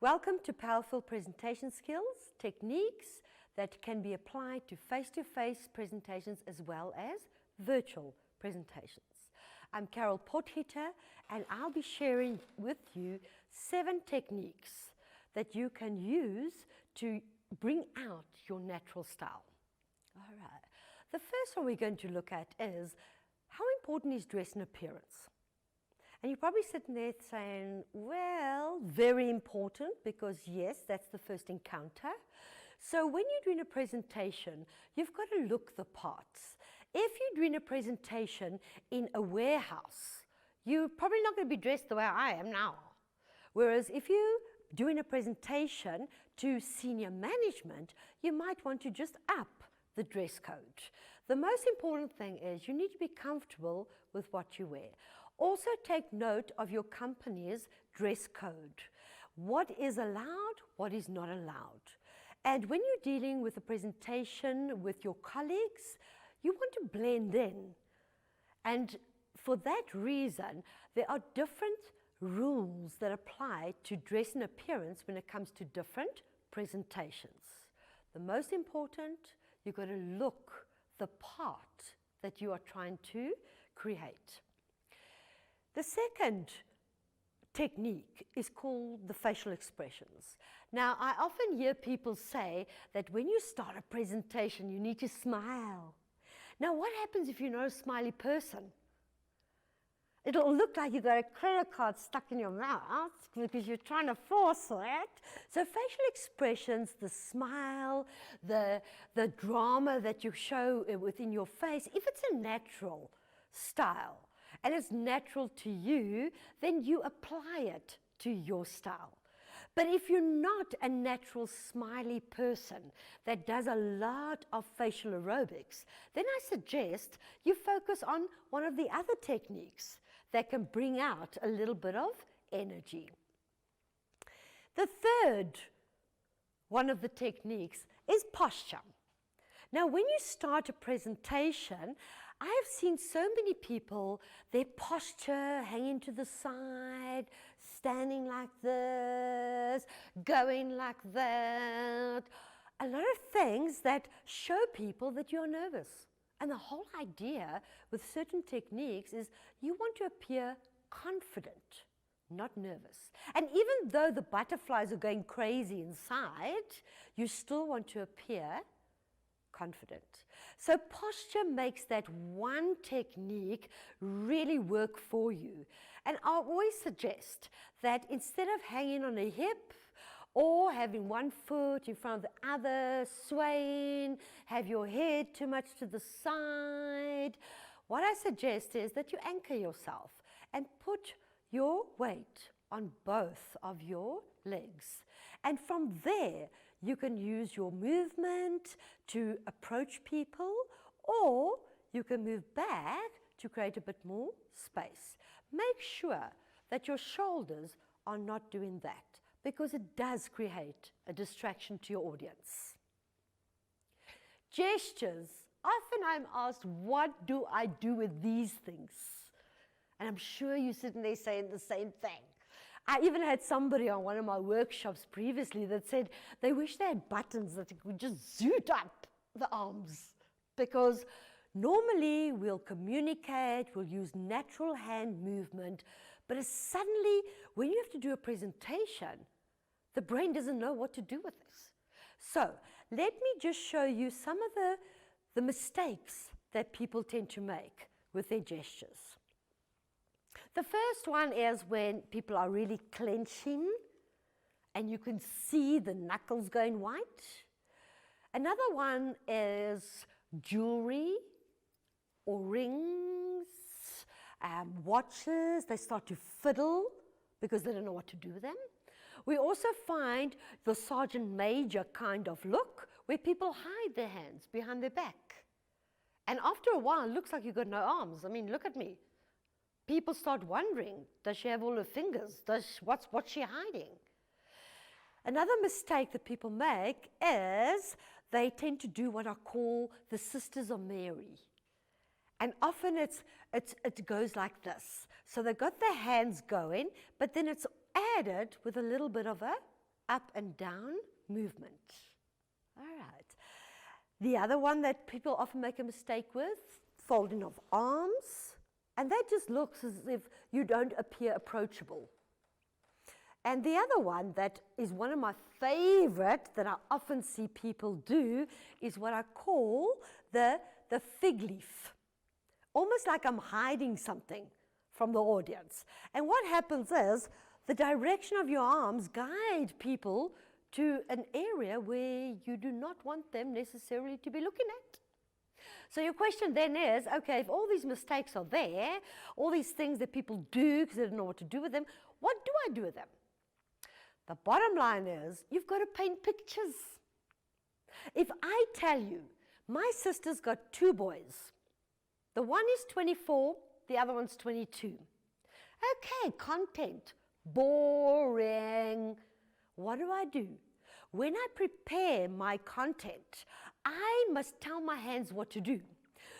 Welcome to Powerful Presentation Skills, techniques that can be applied to face-to-face presentations as well as virtual presentations. I'm Carol Potgieter and I'll be sharing with you 7 techniques that you can use to bring out your natural style. All right. The first one we're going to look at is how important is dress and appearance? And you're probably sitting there saying, well, very important, because yes, that's the first encounter. So when you're doing a presentation, you've got to look the parts. If you're doing a presentation in a warehouse, you're probably not going to be dressed the way I am now. Whereas if you're doing a presentation to senior management, you might want to just up the dress code. The most important thing is you need to be comfortable with what you wear. Also take note of your company's dress code. What is allowed, what is not allowed. And when you're dealing with a presentation with your colleagues, you want to blend in. And for that reason, there are different rules that apply to dress and appearance when it comes to different presentations. The most important, you've got to look the part that you are trying to create. The second technique is called the facial expressions. Now, I often hear people say that when you start a presentation, you need to smile. Now, what happens if you're not a smiley person? It'll look like you've got a credit card stuck in your mouth because you're trying to force it. So facial expressions, the smile, the drama that you show within your face, if it's a natural style and it's natural to you, then you apply it to your style. But if you're not a natural smiley person that does a lot of facial aerobics, then I suggest you focus on one of the other techniques that can bring out a little bit of energy. The third one of the techniques is posture. Now, when you start a presentation, I have seen so many people, their posture hanging to the side, standing like this, going like that. A lot of things that show people that you're nervous. And the whole idea with certain techniques is you want to appear confident, not nervous. And even though the butterflies are going crazy inside, you still want to appear confident. So posture makes that one technique really work for you. And I always suggest that instead of hanging on a hip or having one foot in front of the other, swaying, have your head too much to the side, what I suggest is that you anchor yourself and put your weight on both of your legs. And from there, you can use your movement to approach people, or you can move back to create a bit more space. Make sure that your shoulders are not doing that, because it does create a distraction to your audience. Gestures. Often I'm asked, what do I do with these things? And I'm sure you're sitting there saying the same thing. I even had somebody on one of my workshops previously that said they wish they had buttons that could just zoot up the arms, because normally we'll communicate, we'll use natural hand movement, but suddenly when you have to do a presentation, the brain doesn't know what to do with this. So let me just show you some of the mistakes that people tend to make with their gestures. The first one is when people are really clenching and you can see the knuckles going white. Another one is jewelry or rings, watches. They start to fiddle because they don't know what to do with them. We also find the sergeant major kind of look where people hide their hands behind their back. And after a while, it looks like you've got no arms. I mean, look at me. People start wondering, does she have all her fingers? What's she hiding? Another mistake that people make is they tend to do what I call the Sisters of Mary. And often it goes like this. So they've got their hands going, but then it's added with a little bit of a up and down movement. All right. The other one that people often make a mistake with, folding of arms, and that just looks as if you don't appear approachable. And the other one that is one of my favorite that I often see people do is what I call the fig leaf. Almost like I'm hiding something from the audience. And what happens is the direction of your arms guide people to an area where you do not want them necessarily to be looking at. So your question then is, okay, if all these mistakes are there, all these things that people do because they don't know what to do with them, what do I do with them? The bottom line is, you've got to paint pictures. If I tell you, my sister's got 2 boys. The one is 24, the other one's 22. Okay, content, boring. What do? When I prepare my content, I must tell my hands what to do.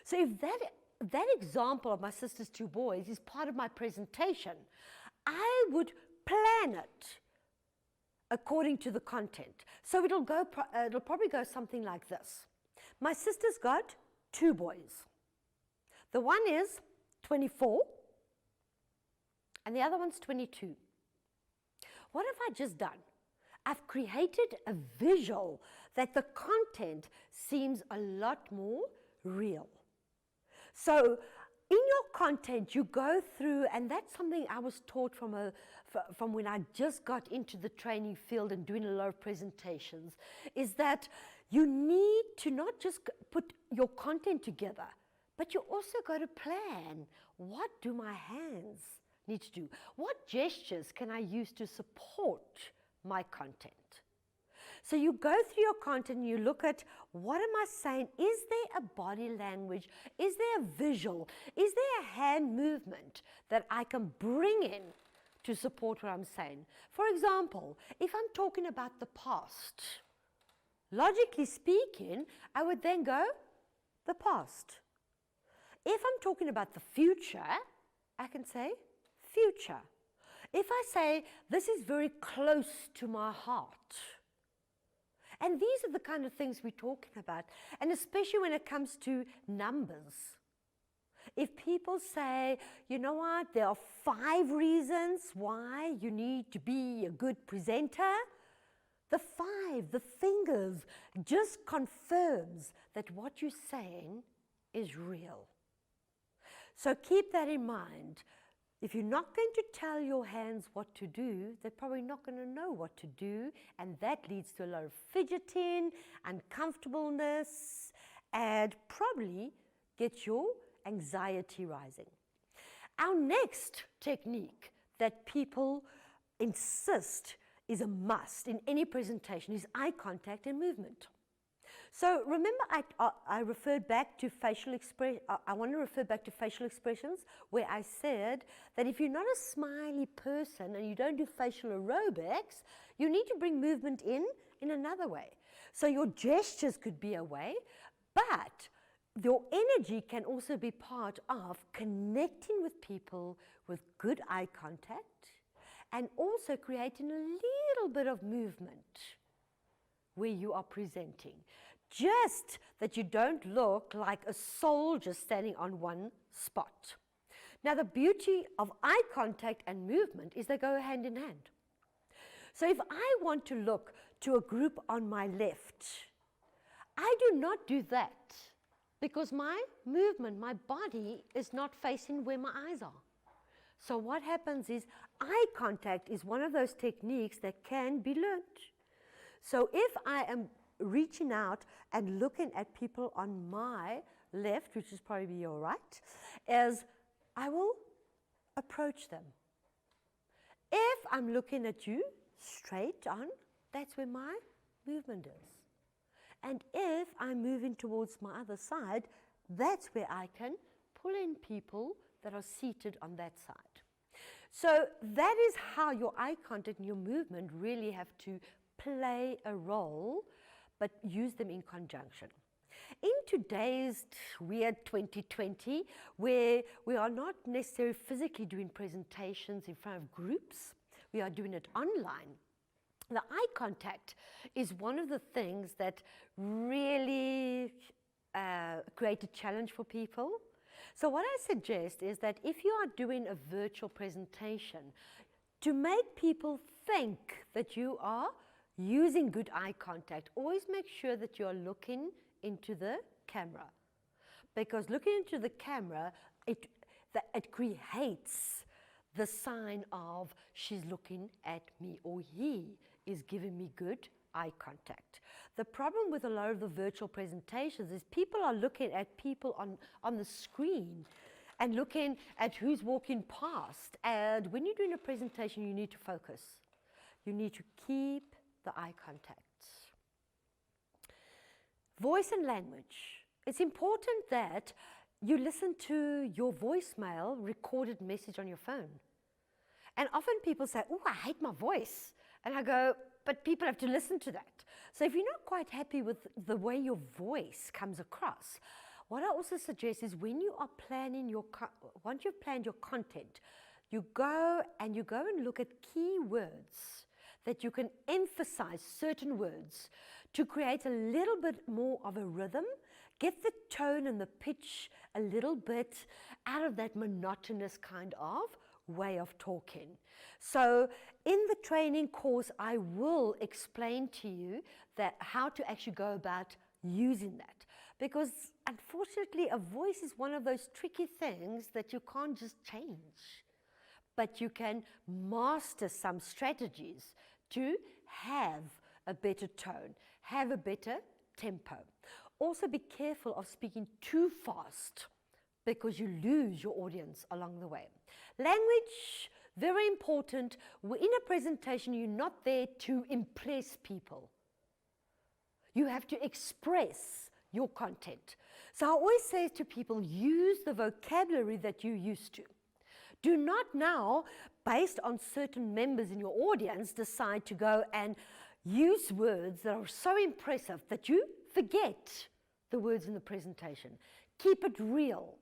So if that example of my sister's 2 boys is part of my presentation, I would plan it according to the content. So it'll probably go something like this. My sister's got 2 boys. The one is 24 and the other one's 22. What have I just done? I've created a visual that the content seems a lot more real. So in your content, you go through, and that's something I was taught from when I just got into the training field and doing a lot of presentations, is that you need to not just put your content together, but you also got to plan, what do my hands need to do? What gestures can I use to support my content? So you go through your content and you look at, what am I saying? Is there a body language? Is there a visual? Is there a hand movement that I can bring in to support what I'm saying? For example, if I'm talking about the past, logically speaking, I would then go, the past. If I'm talking about the future, I can say, future. If I say, this is very close to my heart. And these are the kind of things we're talking about, and especially when it comes to numbers. If people say, you know what, there are 5 reasons why you need to be a good presenter, the 5, the fingers, just confirms that what you're saying is real. So keep that in mind. If you're not going to tell your hands what to do, they're probably not going to know what to do, and that leads to a lot of fidgeting, uncomfortableness, and probably get your anxiety rising. Our next technique that people insist is a must in any presentation is eye contact and movement. So remember, I referred back to facial expression. I want to refer back to facial expressions, where I said that if you're not a smiley person and you don't do facial aerobics, you need to bring movement in another way. So your gestures could be a way, but your energy can also be part of connecting with people with good eye contact and also creating a little bit of movement where you are presenting. Just that you don't look like a soldier standing on one spot. Now, the beauty of eye contact and movement is they go hand in hand. So if I want to look to a group on my left, I do not do that because my movement, my body is not facing where my eyes are. So what happens is eye contact is one of those techniques that can be learned. So if I am reaching out and looking at people on my left, which is probably your right, as I will approach them. If I'm looking at you straight on, that's where my movement is. And if I'm moving towards my other side, that's where I can pull in people that are seated on that side. So that is how your eye contact and your movement really have to play a role, but use them in conjunction. In today's weird 2020, where we are not necessarily physically doing presentations in front of groups, we are doing it online. The eye contact is one of the things that really create a challenge for people. So what I suggest is that if you are doing a virtual presentation, to make people think that you are using good eye contact, always make sure that you are looking into the camera. Because looking into the camera, it creates the sign of she's looking at me, or he is giving me good eye contact. The problem with a lot of the virtual presentations is people are looking at people on the screen and looking at who's walking past. And when you're doing a presentation, you need to focus. You need to keep the eye contact. Voice and language. It's important that you listen to your voicemail recorded message on your phone. And often people say, oh, I hate my voice. And I go, but people have to listen to that. So if you're not quite happy with the way your voice comes across, what I also suggest is when you are planning once you've planned your content, you go and look at key words that you can emphasize certain words to create a little bit more of a rhythm, get the tone and the pitch a little bit out of that monotonous kind of way of talking. So in the training course, I will explain to you how to actually go about using that. Because unfortunately, a voice is one of those tricky things that you can't just change. But you can master some strategies to have a better tone, have a better tempo. Also be careful of speaking too fast, because you lose your audience along the way. Language, very important. In a presentation, you're not there to impress people. You have to express your content. So I always say to people, use the vocabulary that you used to. Do not now, based on certain members in your audience, decide to go and use words that are so impressive that you forget the words in the presentation. Keep it real.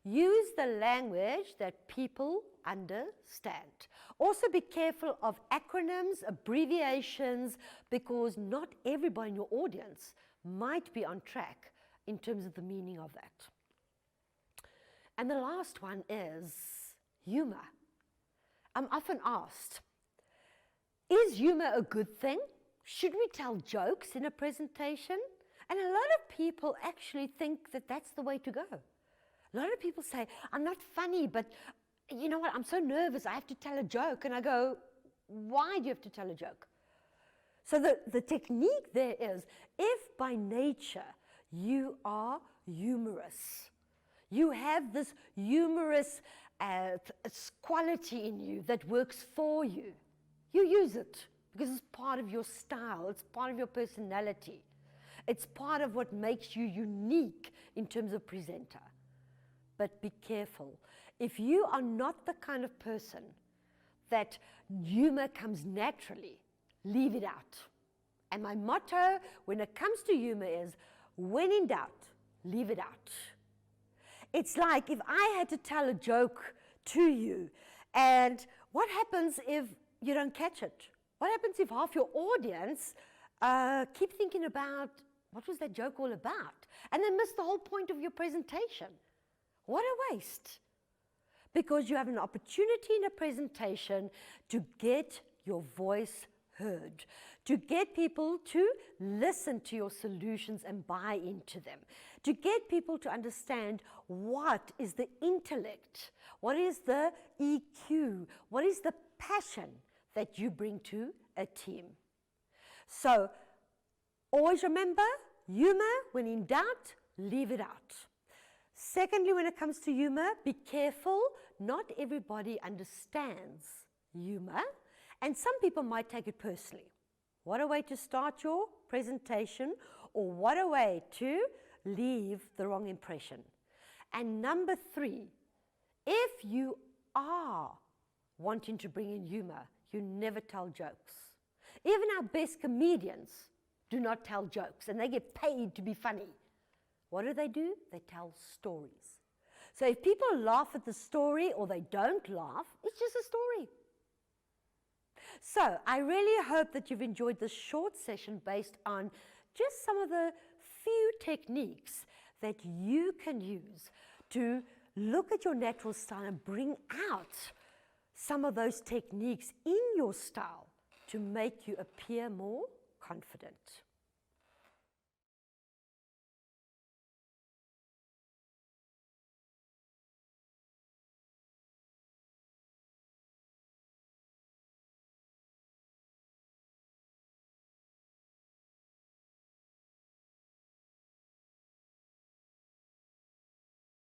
Use the language that people understand. Also be careful of acronyms, abbreviations, because not everybody in your audience might be on track in terms of the meaning of that. And the last one is humor. I'm often asked, is humor a good thing? Should we tell jokes in a presentation? And a lot of people actually think that that's the way to go. A lot of people say, I'm not funny, but you know what, I'm so nervous, I have to tell a joke. And I go, why do you have to tell a joke? So the technique there is, if by nature you are humorous, you have this humorous quality in you that works for you, you use it because it's part of your style, it's part of your personality. It's part of what makes you unique in terms of presenter. But be careful. If you are not the kind of person that humor comes naturally, leave it out. And my motto when it comes to humor is, when in doubt, leave it out. It's like if I had to tell a joke to you, and what happens if you don't catch it? What happens if half your audience keep thinking about, what was that joke all about? And then miss the whole point of your presentation. What a waste. Because you have an opportunity in a presentation to get your voice heard, to get people to listen to your solutions and buy into them, to get people to understand what is the intellect, what is the EQ, what is the passion that you bring to a team. So always remember, humor, when in doubt, leave it out. Secondly, when it comes to humor, be careful. Not everybody understands humor, and some people might take it personally. What a way to start your presentation, or what a way to leave the wrong impression. And number 3, if you are wanting to bring in humor, you never tell jokes. Even our best comedians do not tell jokes, and they get paid to be funny. What do? They tell stories. So if people laugh at the story or they don't laugh, it's just a story. So I really hope that you've enjoyed this short session based on just some of the few techniques that you can use to look at your natural style and bring out some of those techniques in your style to make you appear more confident.